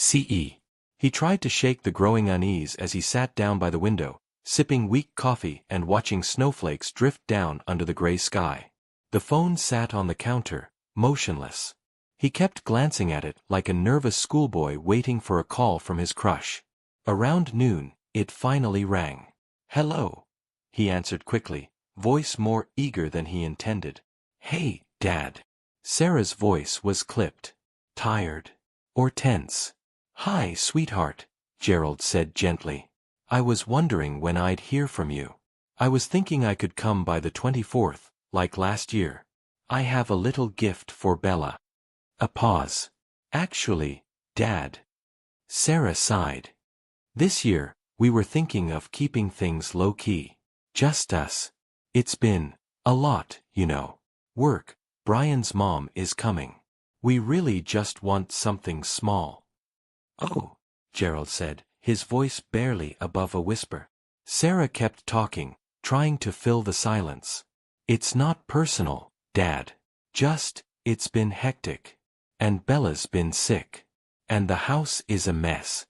CE. He tried to shake the growing unease as he sat down by the window, sipping weak coffee and watching snowflakes drift down under the gray sky. The phone sat on the counter, motionless. He kept glancing at it like a nervous schoolboy waiting for a call from his crush. Around noon, it finally rang. "Hello," he answered quickly, voice more eager than he intended. "Hey, Dad." Sarah's voice was clipped. Tired. Or tense. "Hi, sweetheart," Gerald said gently. "I was wondering when I'd hear from you. I was thinking I could come by the 24th, like last year. I have a little gift for Bella." A pause. "Actually, Dad." Sarah sighed. "This year, we were thinking of keeping things low-key. Just us. It's been a lot, you know. Work. Brian's mom is coming. We really just want something small." "Oh," Gerald said, his voice barely above a whisper. Sarah kept talking, trying to fill the silence. "It's not personal, Dad. Just, it's been hectic. And Bella's been sick. And the house is a mess."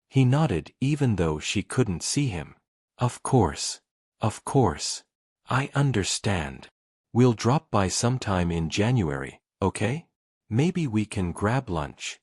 He nodded even though she couldn't see him. "Of course. Of course. I understand. We'll drop by sometime in January, okay? Maybe we can grab lunch."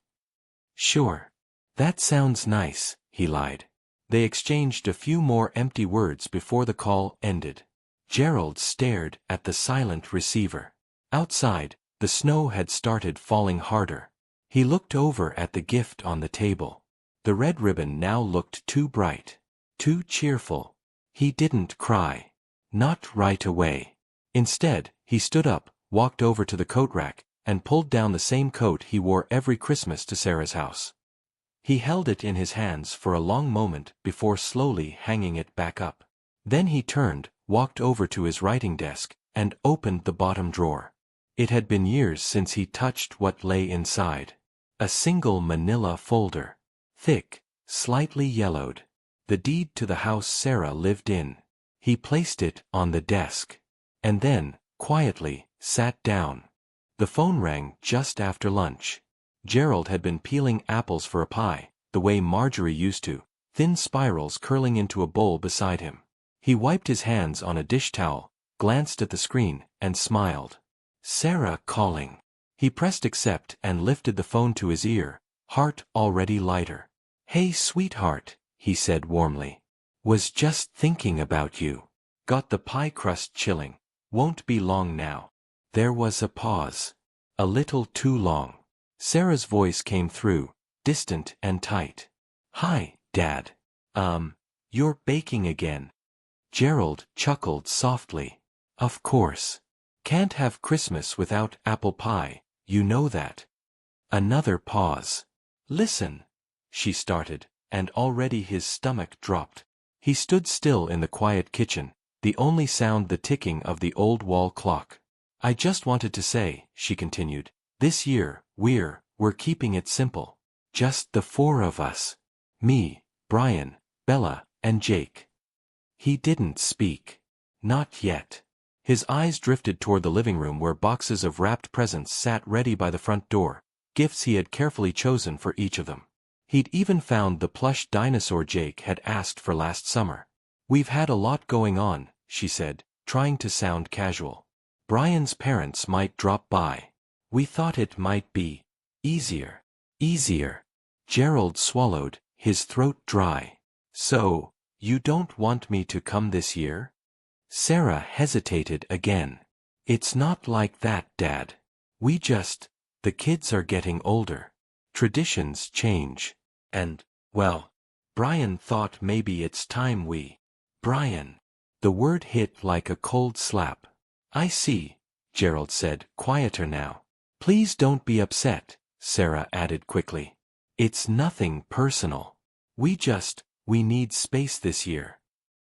"Sure. That sounds nice," he lied. They exchanged a few more empty words before the call ended. Gerald stared at the silent receiver. Outside, the snow had started falling harder. He looked over at the gift on the table. The red ribbon now looked too bright. Too cheerful. He didn't cry. Not right away. Instead, he stood up, walked over to the coat rack, and pulled down the same coat he wore every Christmas to Sarah's house. He held it in his hands for a long moment before slowly hanging it back up. Then he turned, walked over to his writing desk, and opened the bottom drawer. It had been years since he touched what lay inside. A single manila folder. Thick, slightly yellowed. The deed to the house Sarah lived in. He placed it on the desk. And then, quietly, sat down. The phone rang just after lunch. Gerald had been peeling apples for a pie, the way Marjorie used to, thin spirals curling into a bowl beside him. He wiped his hands on a dish towel, glanced at the screen, and smiled. Sarah calling. He pressed accept and lifted the phone to his ear, heart already lighter. "Hey, sweetheart," he said warmly. "Was just thinking about you. Got the pie crust chilling. Won't be long now." There was a pause. A little too long. Sarah's voice came through, distant and tight. "Hi, Dad. You're baking again." Gerald chuckled softly. "Of course. Can't have Christmas without apple pie, you know that." Another pause. "Listen," she started, and already his stomach dropped. He stood still in the quiet kitchen, the only sound the ticking of the old wall clock. "I just wanted to say," she continued, "this year, we're keeping it simple. Just the four of us. Me, Brian, Bella, and Jake." He didn't speak. Not yet. His eyes drifted toward the living room where boxes of wrapped presents sat ready by the front door, gifts he had carefully chosen for each of them. He'd even found the plush dinosaur Jake had asked for last summer. "We've had a lot going on," she said, trying to sound casual. "Brian's parents might drop by. We thought it might be easier." Easier. Gerald swallowed, his throat dry. "So, you don't want me to come this year?" Sarah hesitated again. "It's not like that, Dad. The kids are getting older. Traditions change. And, well, Brian thought maybe it's time we—" "Brian." The word hit like a cold slap. "I see," Gerald said, quieter now. "Please don't be upset," Sarah added quickly. "It's nothing personal. We need space this year."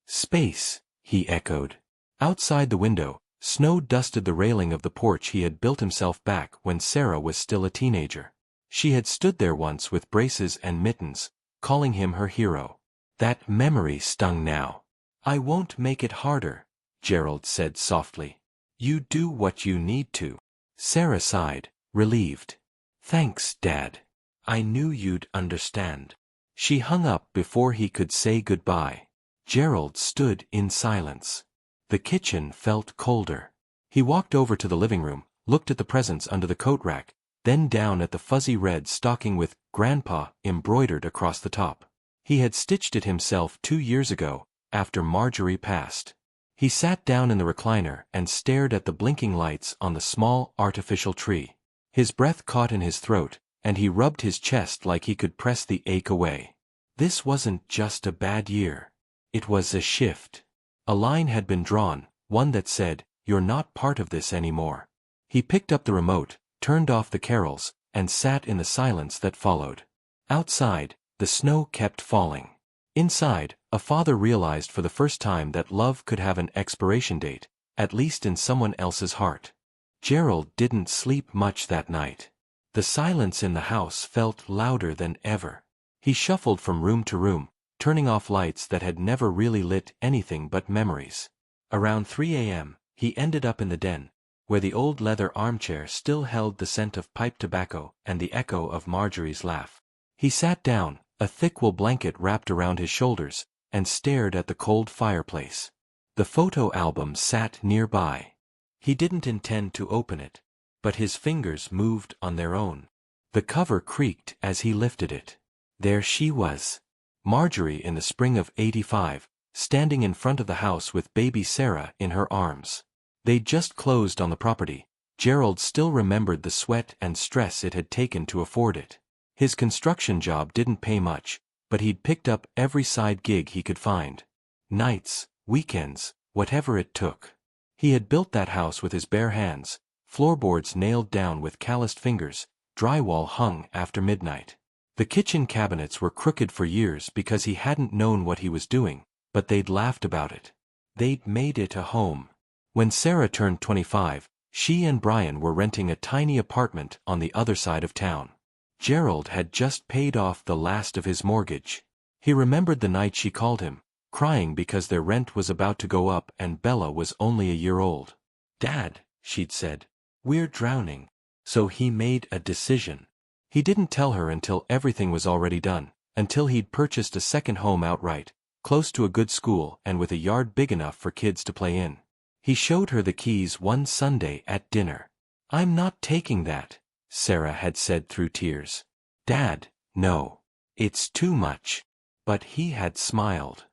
"Space," he echoed. Outside the window, snow dusted the railing of the porch he had built himself back when Sarah was still a teenager. She had stood there once with braces and mittens, calling him her hero. That memory stung now. "I won't make it harder," Gerald said softly. "You do what you need to." Sarah sighed, relieved. "Thanks, Dad. I knew you'd understand." She hung up before he could say goodbye. Gerald stood in silence. The kitchen felt colder. He walked over to the living room, looked at the presents under the coat rack, then down at the fuzzy red stocking with "Grandpa" embroidered across the top. He had stitched it himself 2 years ago, after Marjorie passed. He sat down in the recliner and stared at the blinking lights on the small artificial tree. His breath caught in his throat, and he rubbed his chest like he could press the ache away. This wasn't just a bad year. It was a shift. A line had been drawn, one that said, "You're not part of this anymore." He picked up the remote, turned off the carols, and sat in the silence that followed. Outside, the snow kept falling. Inside, a father realized for the first time that love could have an expiration date, at least in someone else's heart. Gerald didn't sleep much that night. The silence in the house felt louder than ever. He shuffled from room to room, turning off lights that had never really lit anything but memories. Around 3 a.m., he ended up in the den, where the old leather armchair still held the scent of pipe tobacco and the echo of Marjorie's laugh. He sat down, a thick wool blanket wrapped around his shoulders, and stared at the cold fireplace. The photo album sat nearby. He didn't intend to open it, but his fingers moved on their own. The cover creaked as he lifted it. There she was. Marjorie in the spring of '85, standing in front of the house with baby Sarah in her arms. They'd just closed on the property. Gerald still remembered the sweat and stress it had taken to afford it. His construction job didn't pay much, but he'd picked up every side gig he could find. Nights, weekends, whatever it took. He had built that house with his bare hands, floorboards nailed down with calloused fingers, drywall hung after midnight. The kitchen cabinets were crooked for years because he hadn't known what he was doing, but they'd laughed about it. They'd made it a home. When Sarah turned 25, she and Brian were renting a tiny apartment on the other side of town. Gerald had just paid off the last of his mortgage. He remembered the night she called him, crying because their rent was about to go up and Bella was only a year old. "Dad," she'd said, "we're drowning." So he made a decision. He didn't tell her until everything was already done, until he'd purchased a second home outright, close to a good school and with a yard big enough for kids to play in. He showed her the keys one Sunday at dinner. "I'm not taking that," Sarah had said through tears. "Dad, no. It's too much." But he had smiled.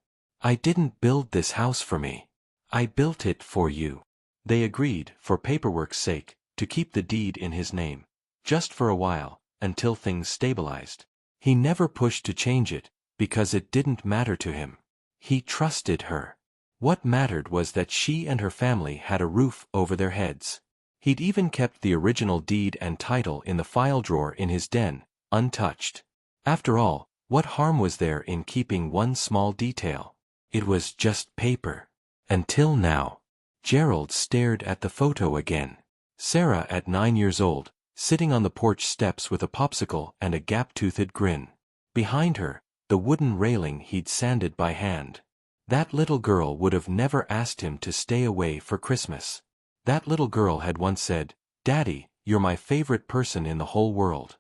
"I didn't build this house for me. I built it for you." They agreed, for paperwork's sake, to keep the deed in his name. Just for a while, until things stabilized. He never pushed to change it, because it didn't matter to him. He trusted her. What mattered was that she and her family had a roof over their heads. He'd even kept the original deed and title in the file drawer in his den, untouched. After all, what harm was there in keeping one small detail? It was just paper. Until now. Gerald stared at the photo again. Sarah at 9 years old, sitting on the porch steps with a popsicle and a gap-toothed grin. Behind her, the wooden railing he'd sanded by hand. That little girl would have never asked him to stay away for Christmas. That little girl had once said, "Daddy, you're my favorite person in the whole world."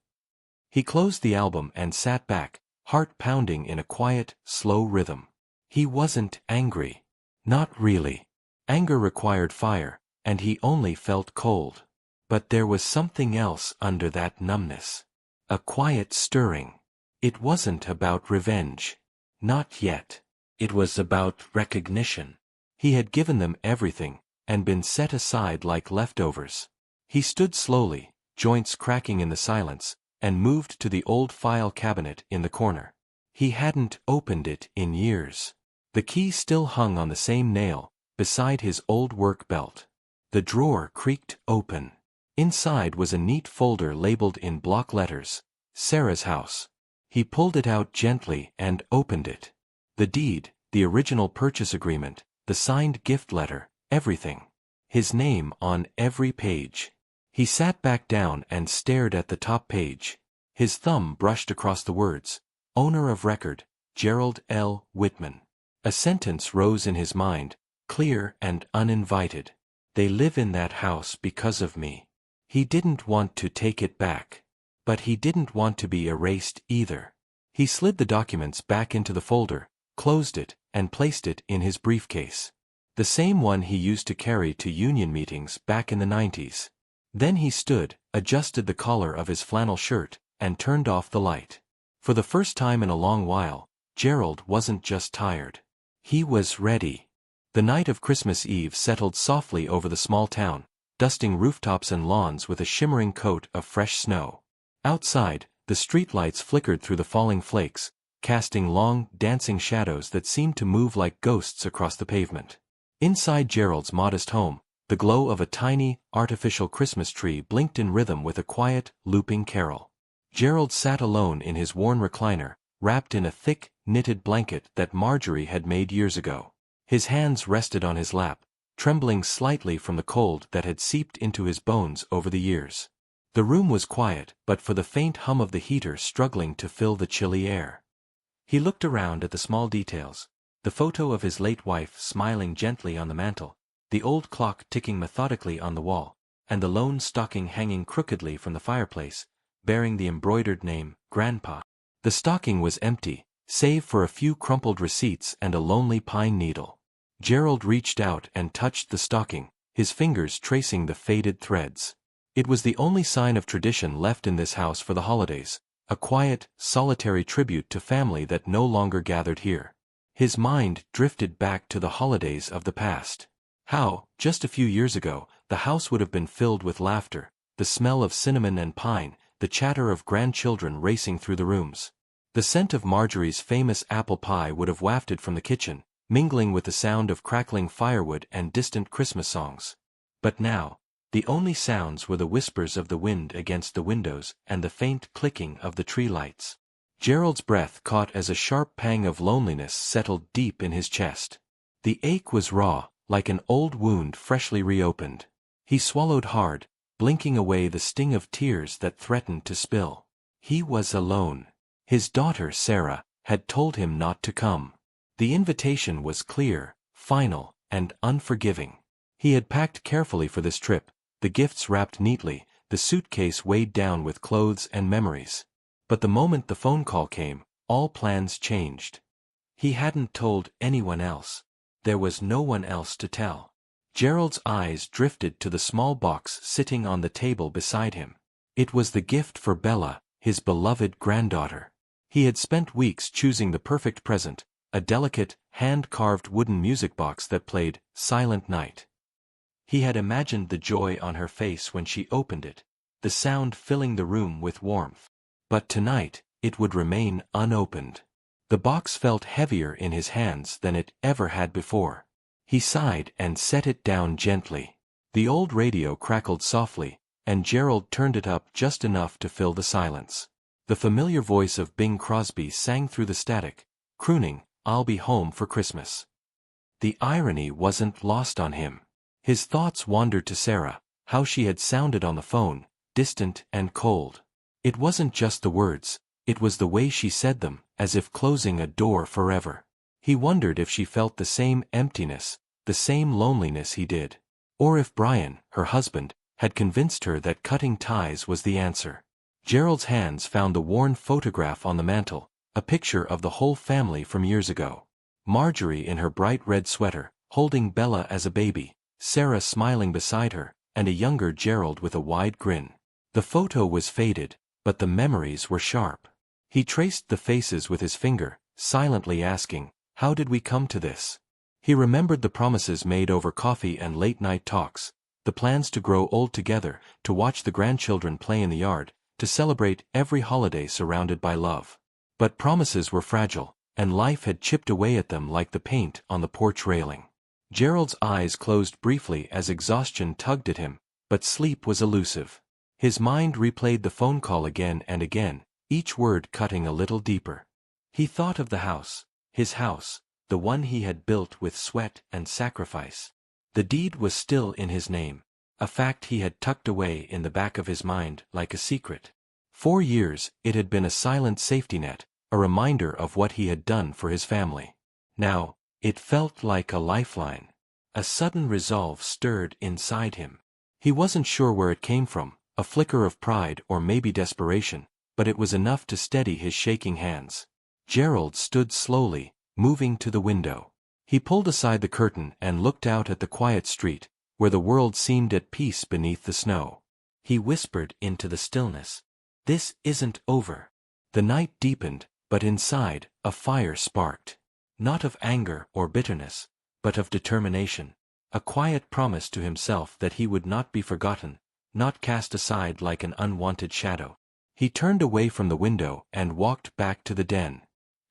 He closed the album and sat back, heart pounding in a quiet, slow rhythm. He wasn't angry. Not really. Anger required fire, and he only felt cold. But there was something else under that numbness. A quiet stirring. It wasn't about revenge. Not yet. It was about recognition. He had given them everything, and been set aside like leftovers. He stood slowly, joints cracking in the silence, and moved to the old file cabinet in the corner. He hadn't opened it in years. The key still hung on the same nail, beside his old work belt. The drawer creaked open. Inside was a neat folder labeled in block letters, "Sarah's House." He pulled it out gently and opened it. The deed, the original purchase agreement, the signed gift letter, everything. His name on every page. He sat back down and stared at the top page. His thumb brushed across the words, "Owner of record, Gerald L. Whitman." A sentence rose in his mind, clear and uninvited. "They live in that house because of me." He didn't want to take it back. But he didn't want to be erased either. He slid the documents back into the folder, closed it, and placed it in his briefcase. The same one he used to carry to union meetings back in the 90s. Then he stood, adjusted the collar of his flannel shirt, and turned off the light. For the first time in a long while, Gerald wasn't just tired. He was ready. The night of Christmas Eve settled softly over the small town, dusting rooftops and lawns with a shimmering coat of fresh snow. Outside, the streetlights flickered through the falling flakes, casting long, dancing shadows that seemed to move like ghosts across the pavement. Inside Gerald's modest home, the glow of a tiny, artificial Christmas tree blinked in rhythm with a quiet, looping carol. Gerald sat alone in his worn recliner, wrapped in a thick, knitted blanket that Marjorie had made years ago. His hands rested on his lap, trembling slightly from the cold that had seeped into his bones over the years. The room was quiet, but for the faint hum of the heater struggling to fill the chilly air. He looked around at the small details, the photo of his late wife smiling gently on the mantel, the old clock ticking methodically on the wall, and the lone stocking hanging crookedly from the fireplace, bearing the embroidered name, Grandpa. The stocking was empty, save for a few crumpled receipts and a lonely pine needle. Gerald reached out and touched the stocking, his fingers tracing the faded threads. It was the only sign of tradition left in this house for the holidays, a quiet, solitary tribute to family that no longer gathered here. His mind drifted back to the holidays of the past. How, just a few years ago, the house would have been filled with laughter, the smell of cinnamon and pine, the chatter of grandchildren racing through the rooms. The scent of Marjorie's famous apple pie would have wafted from the kitchen, mingling with the sound of crackling firewood and distant Christmas songs. But now, the only sounds were the whispers of the wind against the windows and the faint clicking of the tree lights. Gerald's breath caught as a sharp pang of loneliness settled deep in his chest. The ache was raw, like an old wound freshly reopened. He swallowed hard, blinking away the sting of tears that threatened to spill. He was alone. His daughter, Sarah, had told him not to come. The invitation was clear, final, and unforgiving. He had packed carefully for this trip, the gifts wrapped neatly, the suitcase weighed down with clothes and memories. But the moment the phone call came, all plans changed. He hadn't told anyone else. There was no one else to tell. Gerald's eyes drifted to the small box sitting on the table beside him. It was the gift for Bella, his beloved granddaughter. He had spent weeks choosing the perfect present, a delicate, hand-carved wooden music box that played Silent Night. He had imagined the joy on her face when she opened it, the sound filling the room with warmth. But tonight, it would remain unopened. The box felt heavier in his hands than it ever had before. He sighed and set it down gently. The old radio crackled softly, and Gerald turned it up just enough to fill the silence. The familiar voice of Bing Crosby sang through the static, crooning, "I'll be home for Christmas." The irony wasn't lost on him. His thoughts wandered to Sarah, how she had sounded on the phone, distant and cold. It wasn't just the words, it was the way she said them, as if closing a door forever. He wondered if she felt the same emptiness, the same loneliness he did. Or if Brian, her husband, had convinced her that cutting ties was the answer. Gerald's hands found the worn photograph on the mantel, a picture of the whole family from years ago. Marjorie in her bright red sweater, holding Bella as a baby, Sarah smiling beside her, and a younger Gerald with a wide grin. The photo was faded, but the memories were sharp. He traced the faces with his finger, silently asking, "How did we come to this?" He remembered the promises made over coffee and late-night talks, the plans to grow old together, to watch the grandchildren play in the yard, to celebrate every holiday surrounded by love. But promises were fragile, and life had chipped away at them like the paint on the porch railing. Gerald's eyes closed briefly as exhaustion tugged at him, but sleep was elusive. His mind replayed the phone call again and again, each word cutting a little deeper. He thought of the house, his house, the one he had built with sweat and sacrifice. The deed was still in his name, a fact he had tucked away in the back of his mind like a secret. 4 years, it had been a silent safety net, a reminder of what he had done for his family. Now, it felt like a lifeline. A sudden resolve stirred inside him. He wasn't sure where it came from, a flicker of pride or maybe desperation, but it was enough to steady his shaking hands. Gerald stood slowly, moving to the window. He pulled aside the curtain and looked out at the quiet street, where the world seemed at peace beneath the snow. He whispered into the stillness, "This isn't over." The night deepened, but inside, a fire sparked. Not of anger or bitterness, but of determination. A quiet promise to himself that he would not be forgotten, not cast aside like an unwanted shadow. He turned away from the window and walked back to the den.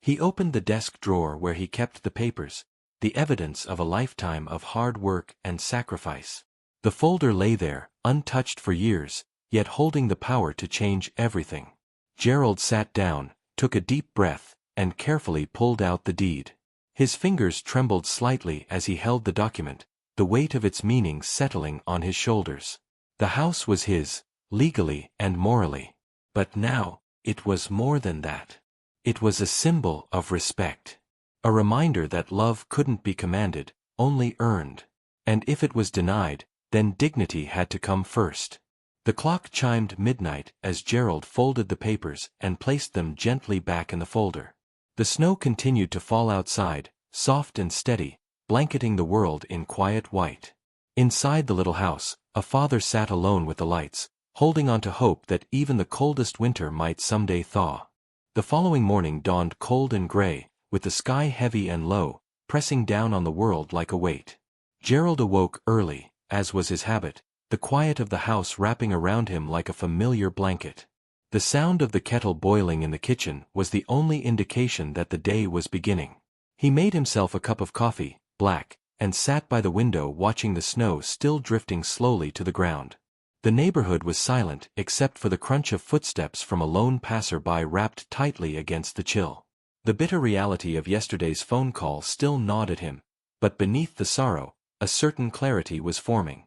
He opened the desk drawer where he kept the papers, the evidence of a lifetime of hard work and sacrifice. The folder lay there, untouched for years, yet holding the power to change everything. Gerald sat down, took a deep breath, and carefully pulled out the deed. His fingers trembled slightly as he held the document, the weight of its meaning settling on his shoulders. The house was his, legally and morally. But now, it was more than that. It was a symbol of respect. A reminder that love couldn't be commanded, only earned. And if it was denied, then dignity had to come first. The clock chimed midnight as Gerald folded the papers and placed them gently back in the folder. The snow continued to fall outside, soft and steady, blanketing the world in quiet white. Inside the little house, a father sat alone with the lights, holding on to hope that even the coldest winter might someday thaw. The following morning dawned cold and gray, with the sky heavy and low, pressing down on the world like a weight. Gerald awoke early, as was his habit, the quiet of the house wrapping around him like a familiar blanket. The sound of the kettle boiling in the kitchen was the only indication that the day was beginning. He made himself a cup of coffee, black, and sat by the window watching the snow still drifting slowly to the ground. The neighborhood was silent except for the crunch of footsteps from a lone passer-by wrapped tightly against the chill. The bitter reality of yesterday's phone call still gnawed at him, but beneath the sorrow, a certain clarity was forming.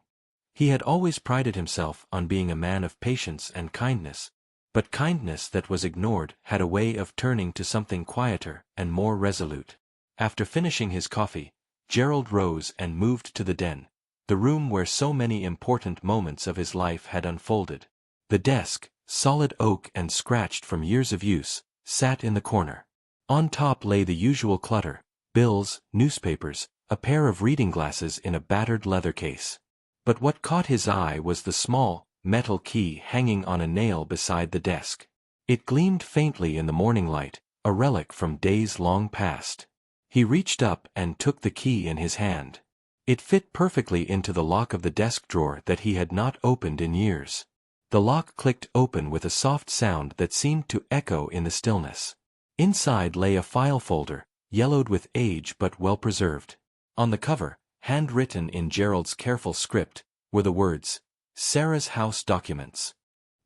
He had always prided himself on being a man of patience and kindness, but kindness that was ignored had a way of turning to something quieter and more resolute. After finishing his coffee, Gerald rose and moved to the den, the room where so many important moments of his life had unfolded. The desk, solid oak and scratched from years of use, sat in the corner. On top lay the usual clutter, bills, newspapers, a pair of reading glasses in a battered leather case. But what caught his eye was the small, metal key hanging on a nail beside the desk. It gleamed faintly in the morning light, a relic from days long past. He reached up and took the key in his hand. It fit perfectly into the lock of the desk drawer that he had not opened in years. The lock clicked open with a soft sound that seemed to echo in the stillness. Inside lay a file folder, yellowed with age but well preserved. On the cover, handwritten in Gerald's careful script, were the words, "Sarah's House Documents."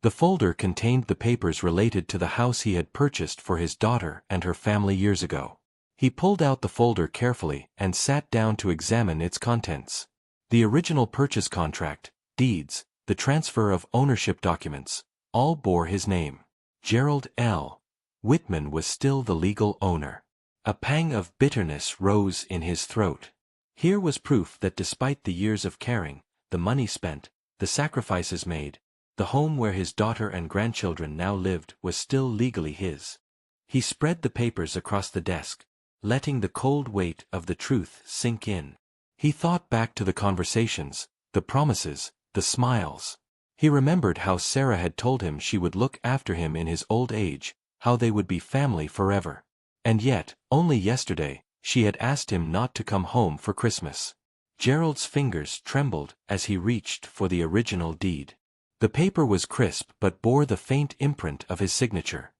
The folder contained the papers related to the house he had purchased for his daughter and her family years ago. He pulled out the folder carefully and sat down to examine its contents. The original purchase contract, deeds, the transfer of ownership documents, all bore his name. Gerald L. Whitman was still the legal owner. A pang of bitterness rose in his throat. Here was proof that despite the years of caring, the money spent, the sacrifices made, the home where his daughter and grandchildren now lived was still legally his. He spread the papers across the desk, letting the cold weight of the truth sink in. He thought back to the conversations, the promises, the smiles. He remembered how Sarah had told him she would look after him in his old age, how they would be family forever. And yet, only yesterday, she had asked him not to come home for Christmas. Gerald's fingers trembled as he reached for the original deed. The paper was crisp but bore the faint imprint of his signature.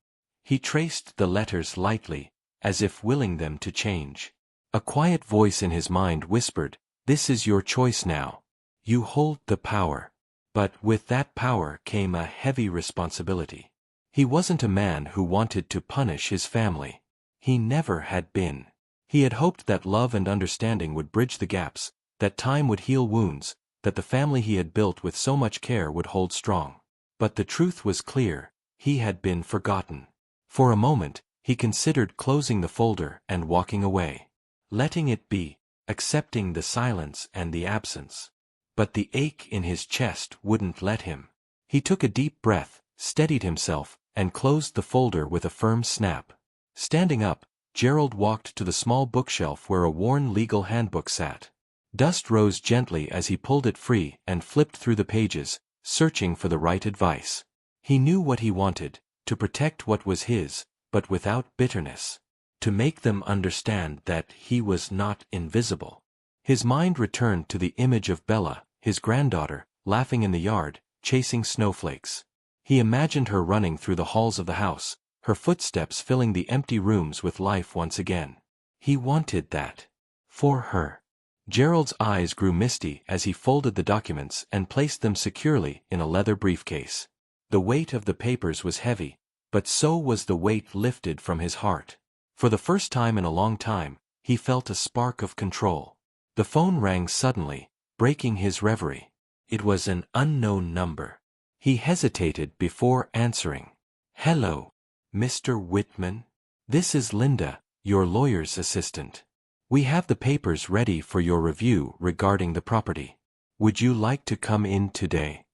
He traced the letters lightly, as if willing them to change. A quiet voice in his mind whispered, "This is your choice now. You hold the power." But with that power came a heavy responsibility. He wasn't a man who wanted to punish his family. He never had been. He had hoped that love and understanding would bridge the gaps, that time would heal wounds, that the family he had built with so much care would hold strong. But the truth was clear, he had been forgotten. For a moment, he considered closing the folder and walking away. Letting it be, accepting the silence and the absence. But the ache in his chest wouldn't let him. He took a deep breath, steadied himself, and closed the folder with a firm snap. Standing up, Gerald walked to the small bookshelf where a worn legal handbook sat. Dust rose gently as he pulled it free and flipped through the pages, searching for the right advice. He knew what he wanted, to protect what was his, but without bitterness. To make them understand that he was not invisible. His mind returned to the image of Bella, his granddaughter, laughing in the yard, chasing snowflakes. He imagined her running through the halls of the house, her footsteps filling the empty rooms with life once again. He wanted that. For her. Gerald's eyes grew misty as he folded the documents and placed them securely in a leather briefcase. The weight of the papers was heavy, but so was the weight lifted from his heart. For the first time in a long time, he felt a spark of control. The phone rang suddenly, breaking his reverie. It was an unknown number. He hesitated before answering. "Hello, Mr. Whitman? This is Linda, your lawyer's assistant. We have the papers ready for your review regarding the property. Would you like to come in today?"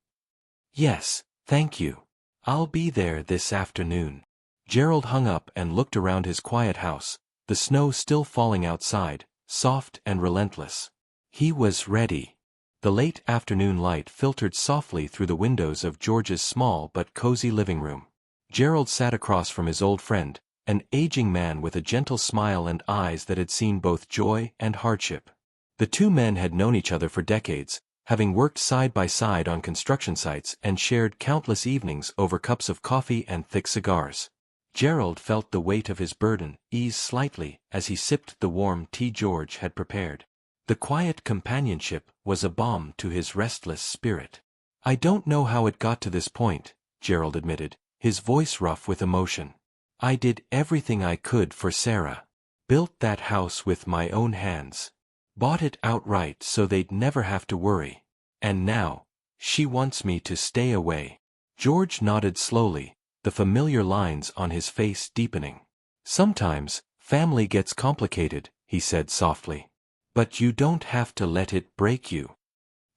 "Yes, thank you. I'll be there this afternoon." Gerald hung up and looked around his quiet house, the snow still falling outside, soft and relentless. He was ready. The late afternoon light filtered softly through the windows of George's small but cozy living room. Gerald sat across from his old friend, an aging man with a gentle smile and eyes that had seen both joy and hardship. The two men had known each other for decades, having worked side by side on construction sites and shared countless evenings over cups of coffee and thick cigars. Gerald felt the weight of his burden ease slightly as he sipped the warm tea George had prepared. The quiet companionship was a balm to his restless spirit. "I don't know how it got to this point," Gerald admitted, his voice rough with emotion. "I did everything I could for Sarah. Built that house with my own hands. Bought it outright so they'd never have to worry. And now, she wants me to stay away." George nodded slowly, the familiar lines on his face deepening. "Sometimes, family gets complicated," he said softly. "But you don't have to let it break you."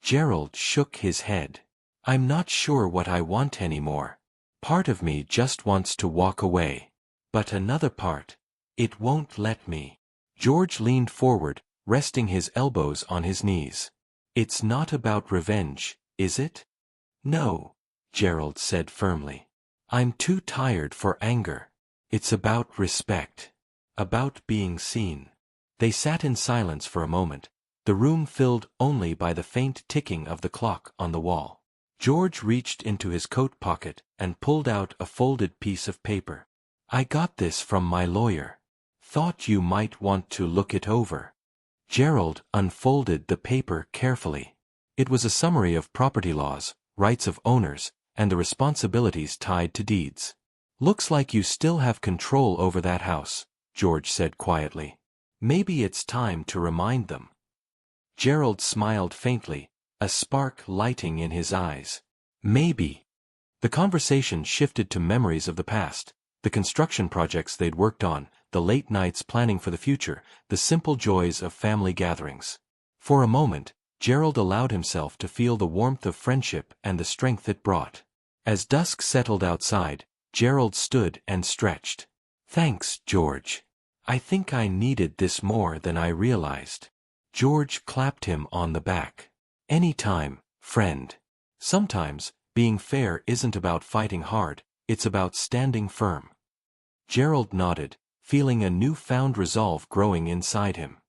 Gerald shook his head. "I'm not sure what I want anymore. Part of me just wants to walk away. But another part, it won't let me." George leaned forward, resting his elbows on his knees. "It's not about revenge, is it?" "No," Gerald said firmly. "I'm too tired for anger. It's about respect. About being seen." They sat in silence for a moment, the room filled only by the faint ticking of the clock on the wall. George reached into his coat pocket and pulled out a folded piece of paper. "I got this from my lawyer. Thought you might want to look it over." Gerald unfolded the paper carefully. It was a summary of property laws, rights of owners, and the responsibilities tied to deeds. "Looks like you still have control over that house," George said quietly. "Maybe it's time to remind them." Gerald smiled faintly, a spark lighting in his eyes. "Maybe." The conversation shifted to memories of the past, the construction projects they'd worked on, the late nights planning for the future, the simple joys of family gatherings. For a moment, Gerald allowed himself to feel the warmth of friendship and the strength it brought. As dusk settled outside, Gerald stood and stretched. "Thanks, George. I think I needed this more than I realized." George clapped him on the back. "Any time, friend. Sometimes, being fair isn't about fighting hard, it's about standing firm." Gerald nodded, feeling a newfound resolve growing inside him.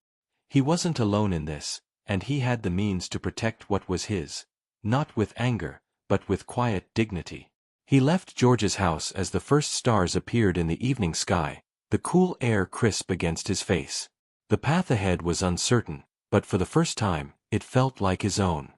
He wasn't alone in this, and he had the means to protect what was his, not with anger, but with quiet dignity. He left George's house as the first stars appeared in the evening sky, the cool air crisp against his face. The path ahead was uncertain, but for the first time, it felt like his own.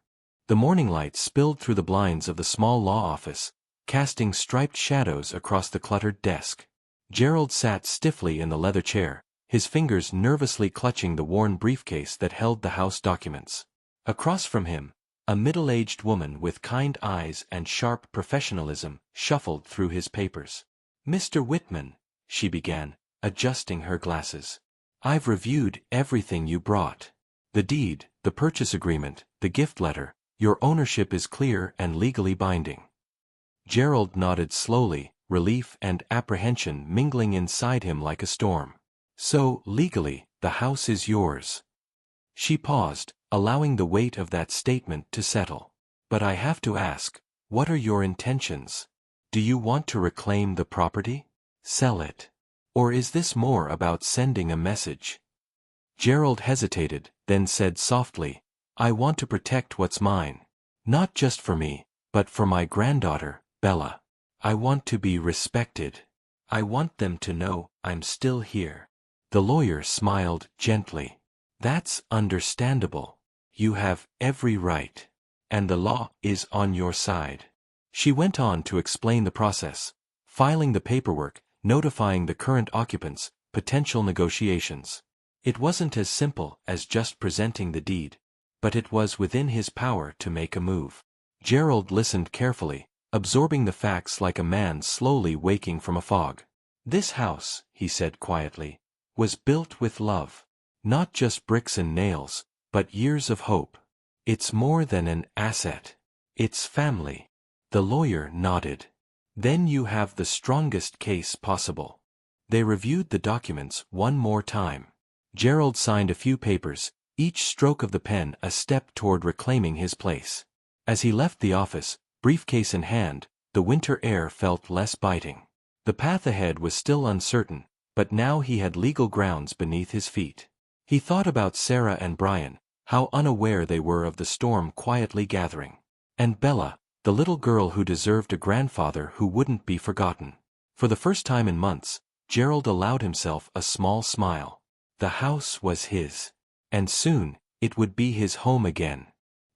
The morning light spilled through the blinds of the small law office, casting striped shadows across the cluttered desk. Gerald sat stiffly in the leather chair, his fingers nervously clutching the worn briefcase that held the house documents. Across from him, a middle-aged woman with kind eyes and sharp professionalism shuffled through his papers. "Mr. Whitman," she began, adjusting her glasses. "I've reviewed everything you brought. The deed, the purchase agreement, the gift letter. Your ownership is clear and legally binding. Gerald nodded slowly, relief and apprehension mingling inside him like a storm. So, legally, the house is yours. She paused, allowing the weight of that statement to settle. But I have to ask, what are your intentions? Do you want to reclaim the property? Sell it? Or is this more about sending a message? Gerald hesitated, then said softly, I want to protect what's mine. Not just for me, but for my granddaughter, Bella. I want to be respected. I want them to know I'm still here. The lawyer smiled gently. That's understandable. You have every right. And the law is on your side. She went on to explain the process, filing the paperwork, notifying the current occupants, potential negotiations. It wasn't as simple as just presenting the deed, but it was within his power to make a move. Gerald listened carefully, absorbing the facts like a man slowly waking from a fog. This house, he said quietly, was built with love. Not just bricks and nails, but years of hope. It's more than an asset. It's family. The lawyer nodded. Then you have the strongest case possible. They reviewed the documents one more time. Gerald signed a few papers, each stroke of the pen a step toward reclaiming his place. As he left the office, briefcase in hand, the winter air felt less biting. The path ahead was still uncertain, but now he had legal grounds beneath his feet. He thought about Sarah and Brian, how unaware they were of the storm quietly gathering. And Bella, the little girl who deserved a grandfather who wouldn't be forgotten. For the first time in months, Gerald allowed himself a small smile. The house was his. And soon, it would be his home again.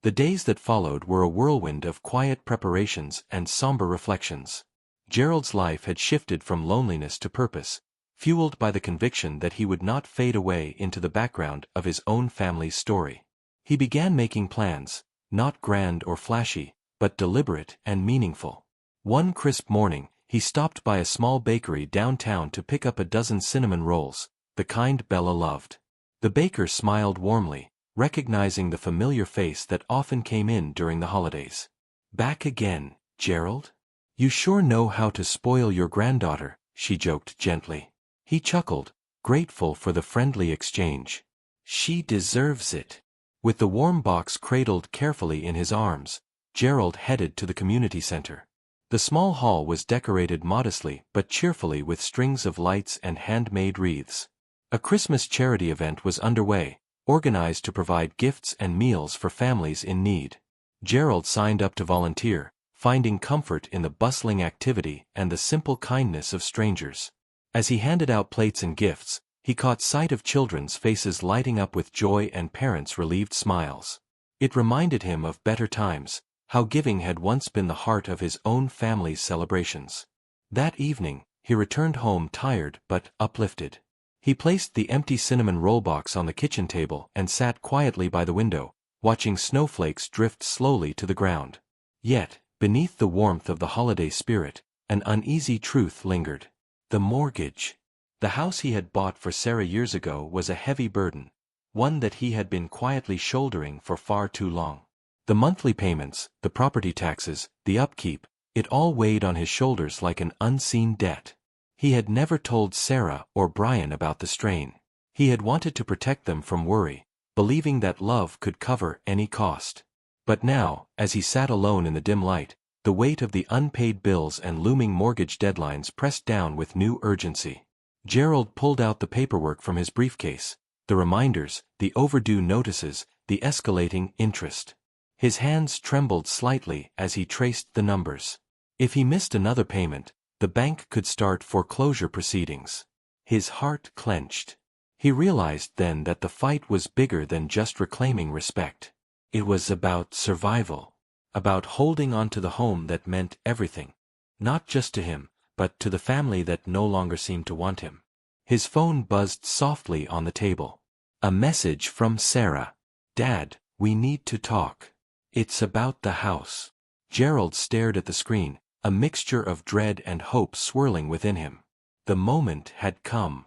The days that followed were a whirlwind of quiet preparations and somber reflections. Gerald's life had shifted from loneliness to purpose, fueled by the conviction that he would not fade away into the background of his own family's story. He began making plans, not grand or flashy, but deliberate and meaningful. One crisp morning, he stopped by a small bakery downtown to pick up a dozen cinnamon rolls, the kind Bella loved. The baker smiled warmly, recognizing the familiar face that often came in during the holidays. Back again, Gerald? You sure know how to spoil your granddaughter, she joked gently. He chuckled, grateful for the friendly exchange. She deserves it. With the warm box cradled carefully in his arms, Gerald headed to the community center. The small hall was decorated modestly but cheerfully with strings of lights and handmade wreaths. A Christmas charity event was underway, organized to provide gifts and meals for families in need. Gerald signed up to volunteer, finding comfort in the bustling activity and the simple kindness of strangers. As he handed out plates and gifts, he caught sight of children's faces lighting up with joy and parents' relieved smiles. It reminded him of better times, how giving had once been the heart of his own family's celebrations. That evening, he returned home tired but uplifted. He placed the empty cinnamon roll box on the kitchen table and sat quietly by the window, watching snowflakes drift slowly to the ground. Yet, beneath the warmth of the holiday spirit, an uneasy truth lingered. The mortgage. The house he had bought for Sarah years ago was a heavy burden, one that he had been quietly shouldering for far too long. The monthly payments, the property taxes, the upkeep, it all weighed on his shoulders like an unseen debt. He had never told Sarah or Brian about the strain. He had wanted to protect them from worry, believing that love could cover any cost. But now, as he sat alone in the dim light, the weight of the unpaid bills and looming mortgage deadlines pressed down with new urgency. Gerald pulled out the paperwork from his briefcase, the reminders, the overdue notices, the escalating interest. His hands trembled slightly as he traced the numbers. If he missed another payment, the bank could start foreclosure proceedings. His heart clenched. He realized then that the fight was bigger than just reclaiming respect. It was about survival, about holding on to the home that meant everything, not just to him, but to the family that no longer seemed to want him. His phone buzzed softly on the table. A message from Sarah. Dad, we need to talk. It's about the house. Gerald stared at the screen, a mixture of dread and hope swirling within him. The moment had come.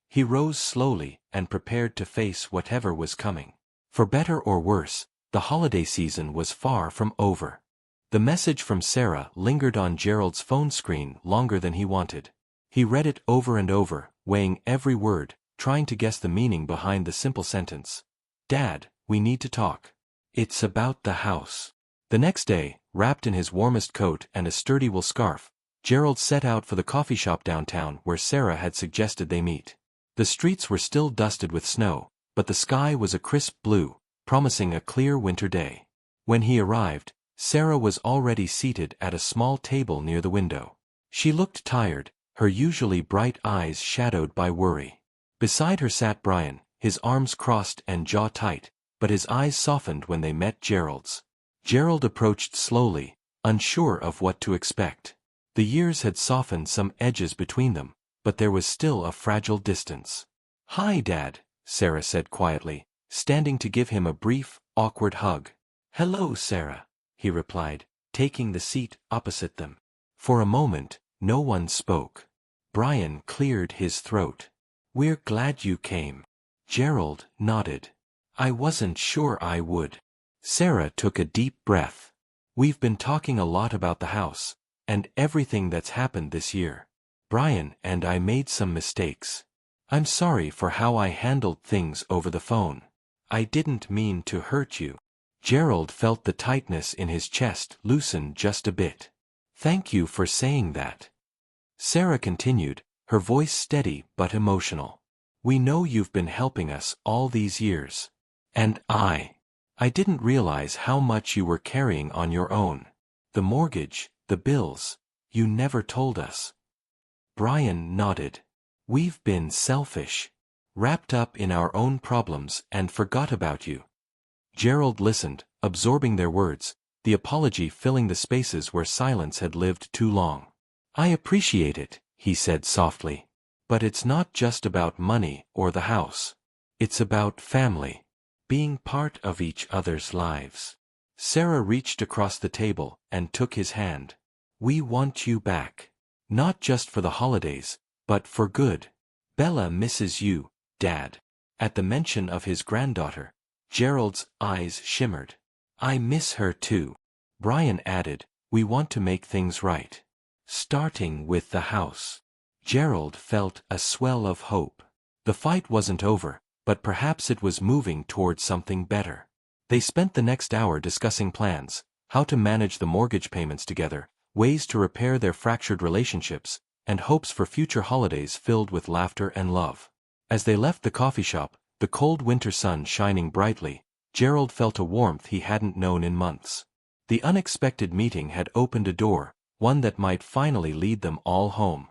He rose slowly and prepared to face whatever was coming. For better or worse, the holiday season was far from over. The message from Sarah lingered on Gerald's phone screen longer than he wanted. He read it over and over, weighing every word, trying to guess the meaning behind the simple sentence. "Dad, we need to talk. It's about the house." The next day, wrapped in his warmest coat and a sturdy wool scarf, Gerald set out for the coffee shop downtown where Sarah had suggested they meet. The streets were still dusted with snow, but the sky was a crisp blue, promising a clear winter day. When he arrived, Sarah was already seated at a small table near the window. She looked tired, her usually bright eyes shadowed by worry. Beside her sat Brian, his arms crossed and jaw tight, but his eyes softened when they met Gerald's. Gerald approached slowly, unsure of what to expect. The years had softened some edges between them, but there was still a fragile distance. "Hi, Dad," Sarah said quietly, standing to give him a brief, awkward hug. "Hello, Sarah," he replied, taking the seat opposite them. For a moment, no one spoke. Brian cleared his throat. "We're glad you came." Gerald nodded. "I wasn't sure I would." Sarah took a deep breath. "We've been talking a lot about the house, and everything that's happened this year. Brian and I made some mistakes. I'm sorry for how I handled things over the phone. I didn't mean to hurt you." Gerald felt the tightness in his chest loosen just a bit. "Thank you for saying that." Sarah continued, her voice steady but emotional. "We know you've been helping us all these years. And I didn't realize how much you were carrying on your own. The mortgage, the bills, you never told us." Brian nodded. "We've been selfish. Wrapped up in our own problems and forgot about you." Gerald listened, absorbing their words, the apology filling the spaces where silence had lived too long. "I appreciate it," he said softly. "But it's not just about money or the house. It's about family. Being part of each other's lives." Sarah reached across the table and took his hand. "We want you back. Not just for the holidays, but for good. Bella misses you, Dad." At the mention of his granddaughter, Gerald's eyes shimmered. "I miss her too." Brian added, "We want to make things right. Starting with the house." Gerald felt a swell of hope. The fight wasn't over, but perhaps it was moving toward something better. They spent the next hour discussing plans, how to manage the mortgage payments together, ways to repair their fractured relationships, and hopes for future holidays filled with laughter and love. As they left the coffee shop, the cold winter sun shining brightly, Gerald felt a warmth he hadn't known in months. The unexpected meeting had opened a door, one that might finally lead them all home.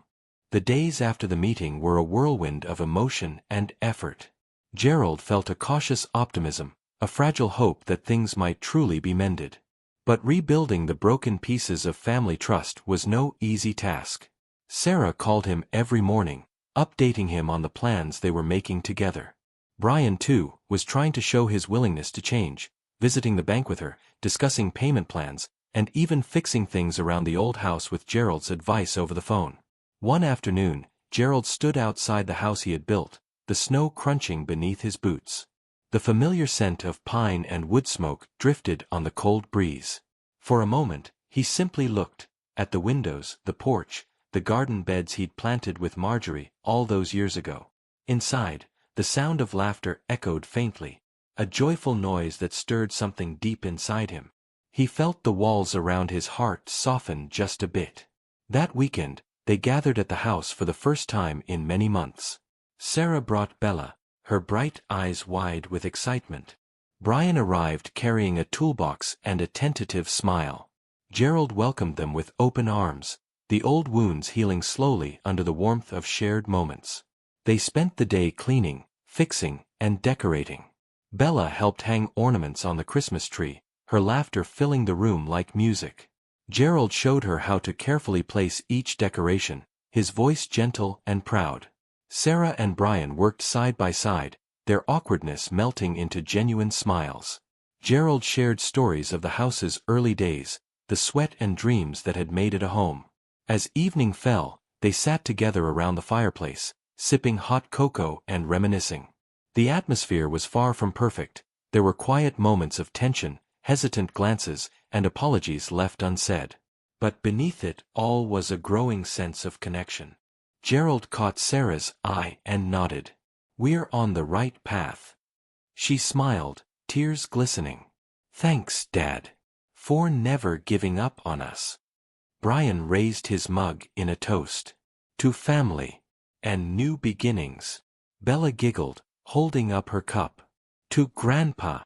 The days after the meeting were a whirlwind of emotion and effort. Gerald felt a cautious optimism, a fragile hope that things might truly be mended. But rebuilding the broken pieces of family trust was no easy task. Sarah called him every morning, updating him on the plans they were making together. Brian, too, was trying to show his willingness to change, visiting the bank with her, discussing payment plans, and even fixing things around the old house with Gerald's advice over the phone. One afternoon, Gerald stood outside the house he had built, the snow crunching beneath his boots. The familiar scent of pine and wood smoke drifted on the cold breeze. For a moment, he simply looked, at the windows, the porch, the garden beds he'd planted with Marjorie all those years ago. Inside, the sound of laughter echoed faintly, a joyful noise that stirred something deep inside him. He felt the walls around his heart soften just a bit. That weekend, they gathered at the house for the first time in many months. Sarah brought Bella, her bright eyes wide with excitement. Brian arrived carrying a toolbox and a tentative smile. Gerald welcomed them with open arms, the old wounds healing slowly under the warmth of shared moments. They spent the day cleaning, fixing, and decorating. Bella helped hang ornaments on the Christmas tree, her laughter filling the room like music. Gerald showed her how to carefully place each decoration, his voice gentle and proud. Sarah and Brian worked side by side, their awkwardness melting into genuine smiles. Gerald shared stories of the house's early days, the sweat and dreams that had made it a home. As evening fell, they sat together around the fireplace, sipping hot cocoa and reminiscing. The atmosphere was far from perfect. There were quiet moments of tension, hesitant glances, and apologies left unsaid. But beneath it all was a growing sense of connection. Gerald caught Sarah's eye and nodded. "We're on the right path." She smiled, tears glistening. "Thanks, Dad, for never giving up on us." Brian raised his mug in a toast. "To family and new beginnings." Bella giggled, holding up her cup. "To Grandpa."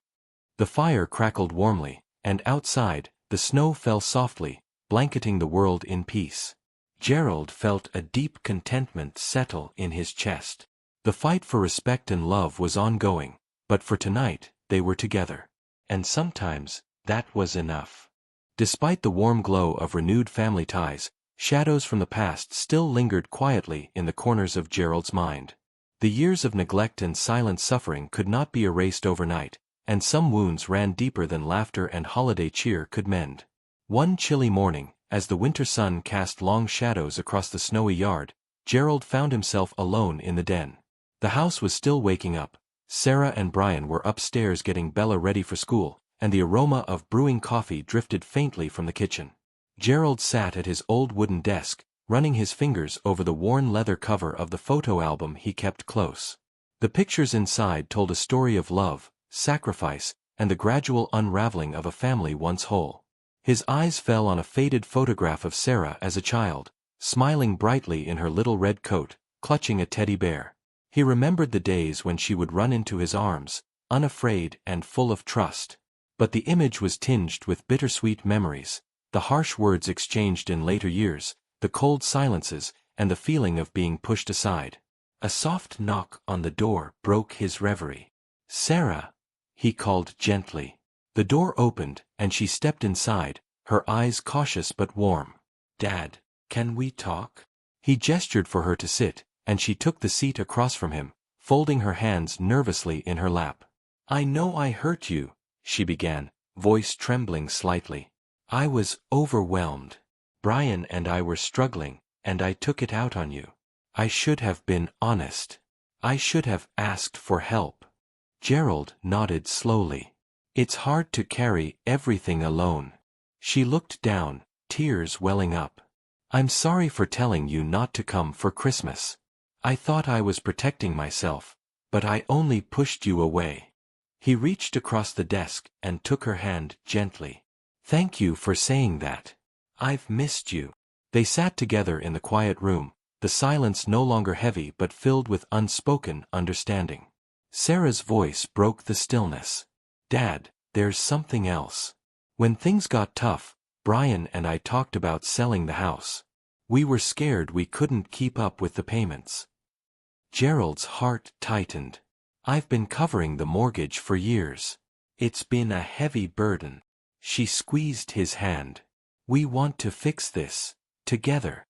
The fire crackled warmly, and outside, the snow fell softly, blanketing the world in peace. Gerald felt a deep contentment settle in his chest. The fight for respect and love was ongoing, but for tonight, they were together. And sometimes, that was enough. Despite the warm glow of renewed family ties, shadows from the past still lingered quietly in the corners of Gerald's mind. The years of neglect and silent suffering could not be erased overnight, and some wounds ran deeper than laughter and holiday cheer could mend. One chilly morning, as the winter sun cast long shadows across the snowy yard, Gerald found himself alone in the den. The house was still waking up. Sarah and Brian were upstairs getting Bella ready for school, and the aroma of brewing coffee drifted faintly from the kitchen. Gerald sat at his old wooden desk, running his fingers over the worn leather cover of the photo album he kept close. The pictures inside told a story of love, sacrifice, and the gradual unraveling of a family once whole. His eyes fell on a faded photograph of Sarah as a child, smiling brightly in her little red coat, clutching a teddy bear. He remembered the days when she would run into his arms, unafraid and full of trust. But the image was tinged with bittersweet memories, the harsh words exchanged in later years, the cold silences, and the feeling of being pushed aside. A soft knock on the door broke his reverie. "Sarah," he called gently. The door opened, and she stepped inside, her eyes cautious but warm. "Dad, can we talk?" He gestured for her to sit, and she took the seat across from him, folding her hands nervously in her lap. "I know I hurt you," she began, voice trembling slightly. "I was overwhelmed. Brian and I were struggling, and I took it out on you. I should have been honest. I should have asked for help." Gerald nodded slowly. "It's hard to carry everything alone." She looked down, tears welling up. "I'm sorry for telling you not to come for Christmas. I thought I was protecting myself, but I only pushed you away." He reached across the desk and took her hand gently. "Thank you for saying that. I've missed you." They sat together in the quiet room, the silence no longer heavy but filled with unspoken understanding. Sarah's voice broke the stillness. "Dad, there's something else. When things got tough, Brian and I talked about selling the house. We were scared we couldn't keep up with the payments." Gerald's heart tightened. "I've been covering the mortgage for years. It's been a heavy burden." She squeezed his hand. "We want to fix this, together."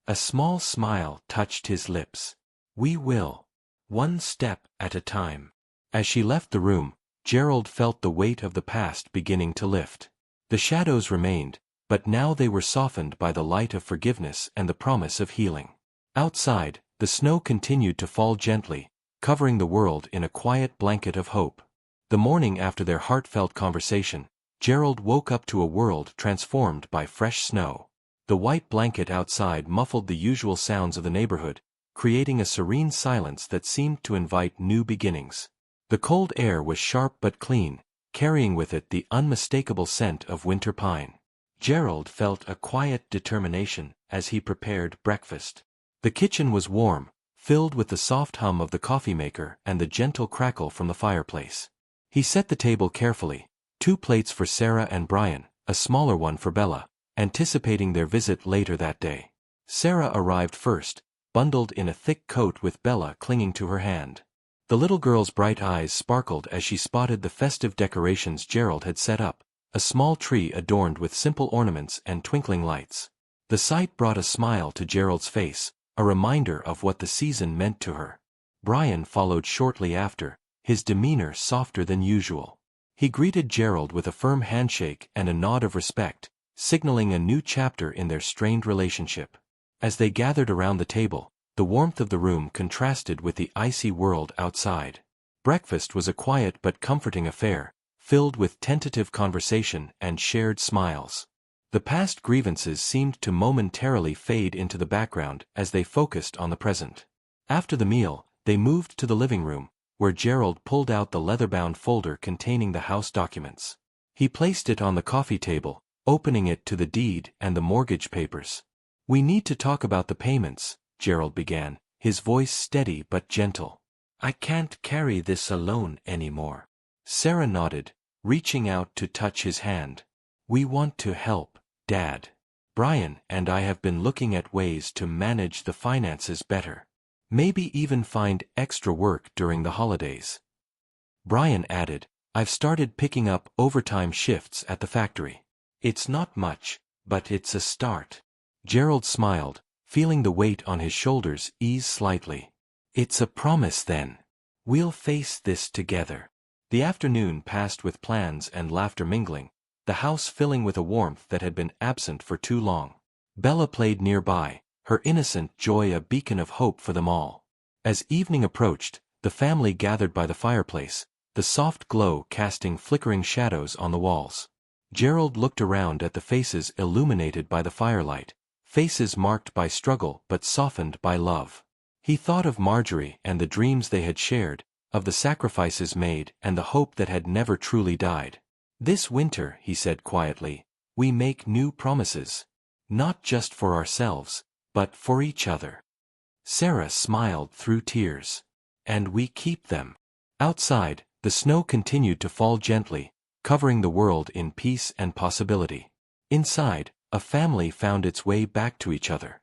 A small smile touched his lips. "We will. One step at a time." As she left the room, Gerald felt the weight of the past beginning to lift. The shadows remained, but now they were softened by the light of forgiveness and the promise of healing. Outside, the snow continued to fall gently, covering the world in a quiet blanket of hope. The morning after their heartfelt conversation, Gerald woke up to a world transformed by fresh snow. The white blanket outside muffled the usual sounds of the neighborhood, creating a serene silence that seemed to invite new beginnings. The cold air was sharp but clean, carrying with it the unmistakable scent of winter pine. Gerald felt a quiet determination as he prepared breakfast. The kitchen was warm, filled with the soft hum of the coffee maker and the gentle crackle from the fireplace. He set the table carefully, 2 plates for Sarah and Brian, a smaller one for Bella, anticipating their visit later that day. Sarah arrived first, bundled in a thick coat with Bella clinging to her hand. The little girl's bright eyes sparkled as she spotted the festive decorations Gerald had set up, a small tree adorned with simple ornaments and twinkling lights. The sight brought a smile to Gerald's face, a reminder of what the season meant to her. Brian followed shortly after, his demeanor softer than usual. He greeted Gerald with a firm handshake and a nod of respect, signaling a new chapter in their strained relationship. As they gathered around the table, the warmth of the room contrasted with the icy world outside. Breakfast was a quiet but comforting affair, filled with tentative conversation and shared smiles. The past grievances seemed to momentarily fade into the background as they focused on the present. After the meal, they moved to the living room, where Gerald pulled out the leather-bound folder containing the house documents. He placed it on the coffee table, opening it to the deed and the mortgage papers. "We need to talk about the payments," Gerald began, his voice steady but gentle. "I can't carry this alone anymore." Sarah nodded, reaching out to touch his hand. "We want to help, Dad. Brian and I have been looking at ways to manage the finances better. Maybe even find extra work during the holidays." Brian added, "I've started picking up overtime shifts at the factory. It's not much, but it's a start." Gerald smiled, feeling the weight on his shoulders ease slightly. "It's a promise then. We'll face this together." The afternoon passed with plans and laughter mingling, the house filling with a warmth that had been absent for too long. Bella played nearby, her innocent joy a beacon of hope for them all. As evening approached, the family gathered by the fireplace, the soft glow casting flickering shadows on the walls. Gerald looked around at the faces illuminated by the firelight, faces marked by struggle but softened by love. He thought of Marjorie and the dreams they had shared, of the sacrifices made and the hope that had never truly died. "This winter," he said quietly, "we make new promises. Not just for ourselves, but for each other." Sarah smiled through tears. "And we keep them." Outside, the snow continued to fall gently, covering the world in peace and possibility. Inside, a family found its way back to each other.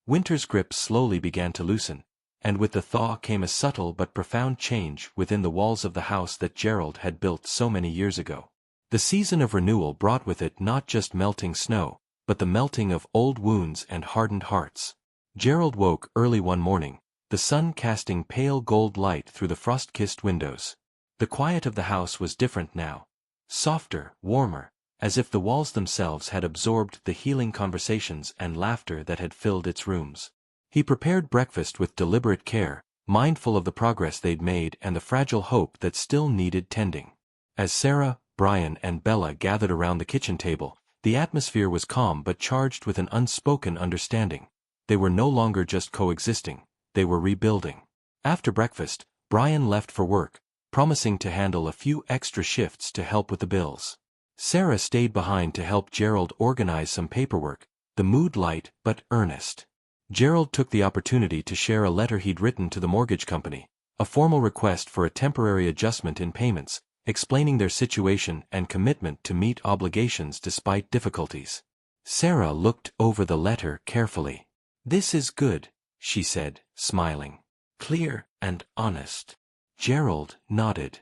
Winter's grip slowly began to loosen, and with the thaw came a subtle but profound change within the walls of the house that Gerald had built so many years ago. The season of renewal brought with it not just melting snow, but the melting of old wounds and hardened hearts. Gerald woke early one morning, the sun casting pale gold light through the frost-kissed windows. The quiet of the house was different now. Softer, warmer, as if the walls themselves had absorbed the healing conversations and laughter that had filled its rooms. He prepared breakfast with deliberate care, mindful of the progress they'd made and the fragile hope that still needed tending. As Sarah, Brian and Bella gathered around the kitchen table, the atmosphere was calm but charged with an unspoken understanding. They were no longer just coexisting, they were rebuilding. After breakfast, Brian left for work, promising to handle a few extra shifts to help with the bills. Sarah stayed behind to help Gerald organize some paperwork, the mood light but earnest. Gerald took the opportunity to share a letter he'd written to the mortgage company, a formal request for a temporary adjustment in payments, explaining their situation and commitment to meet obligations despite difficulties. Sarah looked over the letter carefully. "This is good," she said, smiling. "Clear and honest." Gerald nodded.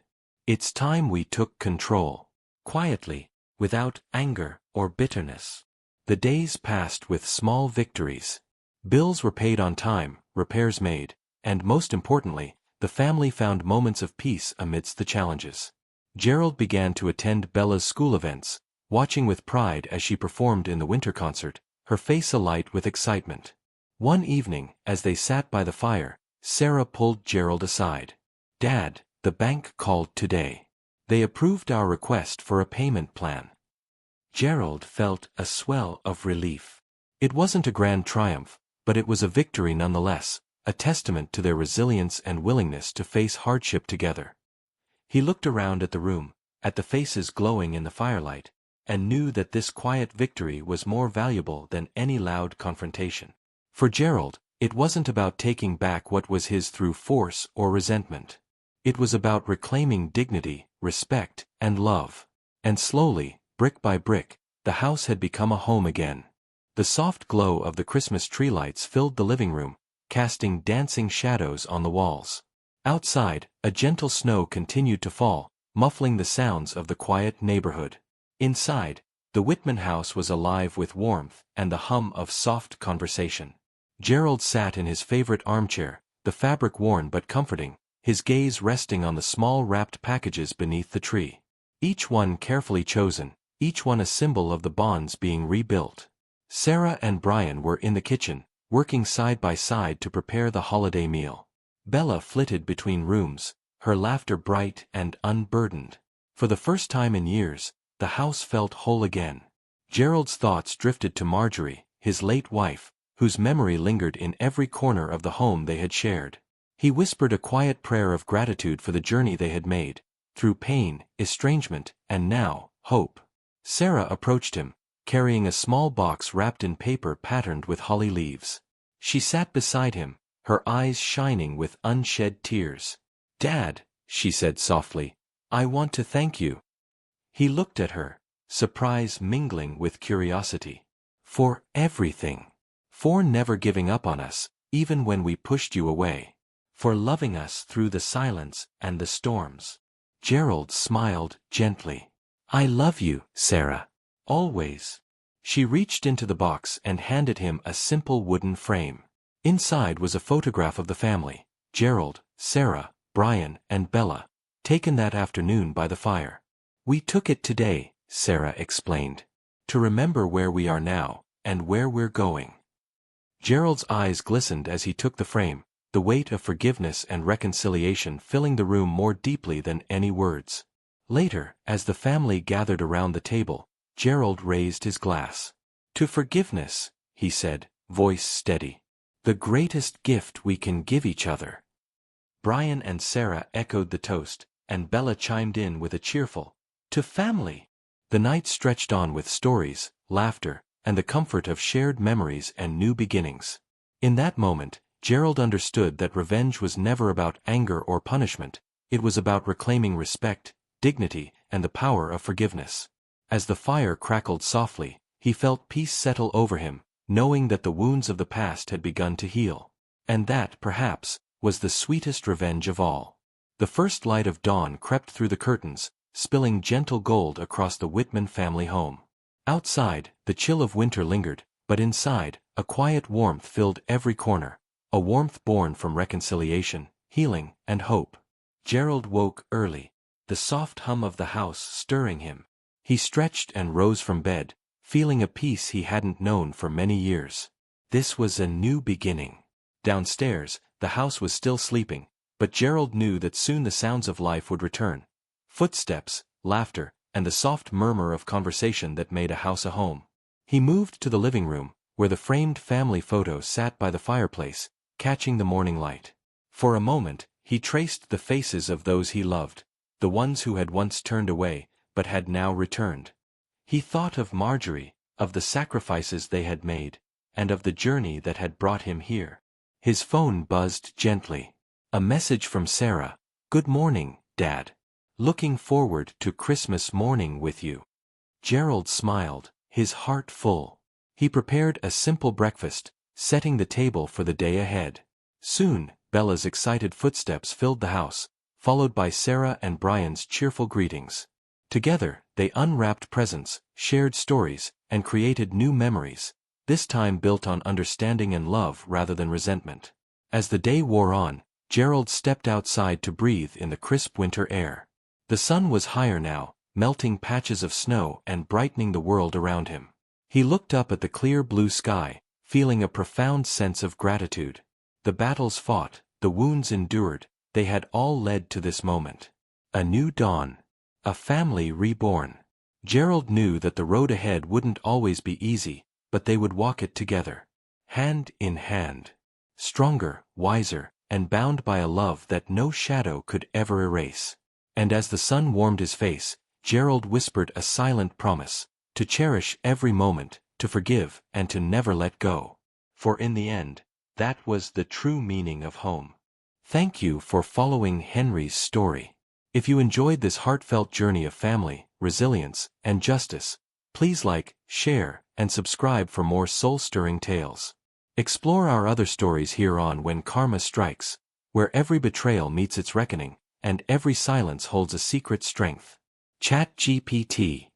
"It's time we took control." Quietly, without anger or bitterness. The days passed with small victories. Bills were paid on time, repairs made, and most importantly, the family found moments of peace amidst the challenges. Gerald began to attend Bella's school events, watching with pride as she performed in the winter concert, her face alight with excitement. One evening, as they sat by the fire, Sarah pulled Gerald aside. "Dad, the bank called today. They approved our request for a payment plan." Gerald felt a swell of relief. It wasn't a grand triumph, but it was a victory nonetheless, a testament to their resilience and willingness to face hardship together. He looked around at the room, at the faces glowing in the firelight, and knew that this quiet victory was more valuable than any loud confrontation. For Gerald, it wasn't about taking back what was his through force or resentment. It was about reclaiming dignity, respect, and love. And slowly, brick by brick, the house had become a home again. The soft glow of the Christmas tree lights filled the living room, casting dancing shadows on the walls. Outside, a gentle snow continued to fall, muffling the sounds of the quiet neighborhood. Inside, the Whitman house was alive with warmth and the hum of soft conversation. Gerald sat in his favorite armchair, the fabric worn but comforting, his gaze resting on the small wrapped packages beneath the tree. Each one carefully chosen, each one a symbol of the bonds being rebuilt. Sarah and Brian were in the kitchen, working side by side to prepare the holiday meal. Bella flitted between rooms, her laughter bright and unburdened. For the first time in years, the house felt whole again. Gerald's thoughts drifted to Marjorie, his late wife, whose memory lingered in every corner of the home they had shared. He whispered a quiet prayer of gratitude for the journey they had made, through pain, estrangement, and now, hope. Sarah approached him, carrying a small box wrapped in paper patterned with holly leaves. She sat beside him, her eyes shining with unshed tears. "Dad," she said softly, "I want to thank you." He looked at her, surprise mingling with curiosity. "For everything. For never giving up on us, even when we pushed you away. For loving us through the silence and the storms." Gerald smiled gently. "I love you, Sarah. Always." She reached into the box and handed him a simple wooden frame. Inside was a photograph of the family: Gerald, Sarah, Brian, and Bella, taken that afternoon by the fire. "We took it today," Sarah explained, "to remember where we are now, and where we're going." Gerald's eyes glistened as he took the frame, the weight of forgiveness and reconciliation filling the room more deeply than any words. Later, as the family gathered around the table, Gerald raised his glass. "To forgiveness," he said, voice steady. "The greatest gift we can give each other." Brian and Sarah echoed the toast, and Bella chimed in with a cheerful, "To family." The night stretched on with stories, laughter, and the comfort of shared memories and new beginnings. In that moment, Gerald understood that revenge was never about anger or punishment, it was about reclaiming respect, dignity, and the power of forgiveness. As the fire crackled softly, he felt peace settle over him, knowing that the wounds of the past had begun to heal. And that, perhaps, was the sweetest revenge of all. The first light of dawn crept through the curtains, spilling gentle gold across the Whitman family home. Outside, the chill of winter lingered, but inside, a quiet warmth filled every corner, a warmth born from reconciliation, healing, and hope. Gerald woke early, the soft hum of the house stirring him. He stretched and rose from bed, feeling a peace he hadn't known for many years. This was a new beginning. Downstairs, the house was still sleeping, but Gerald knew that soon the sounds of life would return. Footsteps, laughter, and the soft murmur of conversation that made a house a home. He moved to the living room, where the framed family photo sat by the fireplace, catching the morning light. For a moment, he traced the faces of those he loved, the ones who had once turned away, but had now returned. He thought of Marjorie, of the sacrifices they had made, and of the journey that had brought him here. His phone buzzed gently. A message from Sarah: "Good morning, Dad. Looking forward to Christmas morning with you." Gerald smiled, his heart full. He prepared a simple breakfast, setting the table for the day ahead. Soon, Bella's excited footsteps filled the house, followed by Sarah and Brian's cheerful greetings. Together, they unwrapped presents, shared stories, and created new memories, this time built on understanding and love rather than resentment. As the day wore on, Gerald stepped outside to breathe in the crisp winter air. The sun was higher now, melting patches of snow and brightening the world around him. He looked up at the clear blue sky, feeling a profound sense of gratitude. The battles fought, the wounds endured, they had all led to this moment. A new dawn. A family reborn. Gerald knew that the road ahead wouldn't always be easy, but they would walk it together. Hand in hand. Stronger, wiser, and bound by a love that no shadow could ever erase. And as the sun warmed his face, Gerald whispered a silent promise: to cherish every moment, to forgive, and to never let go. For in the end, that was the true meaning of home. Thank you for following Henry's story. If you enjoyed this heartfelt journey of family, resilience, and justice, please like, share, and subscribe for more soul-stirring tales. Explore our other stories here on When Karma Strikes, where every betrayal meets its reckoning, and every silence holds a secret strength. ChatGPT